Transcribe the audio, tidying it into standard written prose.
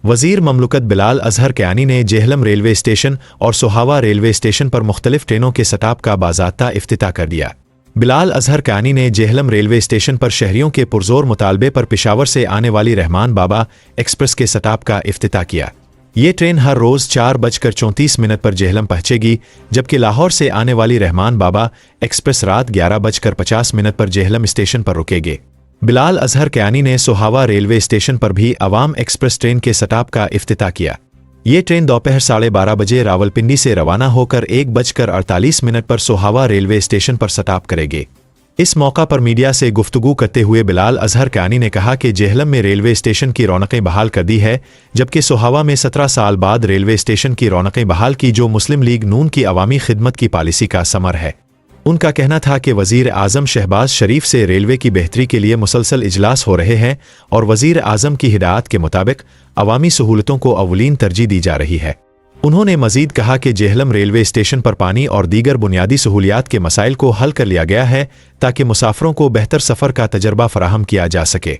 वज़ीर ममलुकत बिलाल अज़हर कयानी ने Jhelum railway station और सोहावा रेलवे स्टेशन पर मुख्तलिफ ट्रेनों के स्टॉप का बाज़ाब्ता इफ्तिताह कर दिया। बिलाल अज़हर कयानी ने जेहलम रेलवे स्टेशन पर शहरियों के पुरजोर मुतालबे पर पेशावर से आने वाली रहमान बाबा एक्सप्रेस के स्टॉप का इफ्तिताह किया। ये ट्रेन हर रोज़ 4:34 पर जेहलम पहुंचेगी, जबकि लाहौर से आने वाली रहमान बाबा एक्सप्रेस रात 11:50 पर जेहलम स्टेशन पर रुकेगी। बिलाल अज़हर कयानी ने सोहावा रेलवे स्टेशन पर भी अवाम एक्सप्रेस ट्रेन के स्टॉप का इफ्तिताह किया। ये ट्रेन दोपहर 12:30 बजे रावलपिंडी से रवाना होकर 1:48 पर सोहावा रेलवे स्टेशन पर स्टॉप करेगी। इस मौका पर मीडिया से गुफ्तगू करते हुए बिलाल अज़हर कयानी ने कहा कि जेहलम में रेलवे स्टेशन की रौनकें बहाल कर दी है, जबकि सोहावा में 17 साल बाद रेलवे स्टेशन की रौनकें बहाल की, जो मुस्लिम लीग नून की अवामी खिदमत की पॉलिसी का समर है। उनका कहना था कि वज़ीर आज़म शहबाज शरीफ से रेलवे की बेहतरी के लिए मुसलसल इजलास हो रहे हैं और वज़ीर आज़म की हिदायत के मुताबिक अवामी सहूलतों को अव्वलीन तरजीह दी जा रही है। उन्होंने मज़ीद कहा कि जेहलम रेलवे स्टेशन पर पानी और दीगर बुनियादी सहूलियात के मसाइल को हल कर लिया गया है ताकि मुसाफिरों को बेहतर सफ़र का तजर्बा फराहम किया जा सके।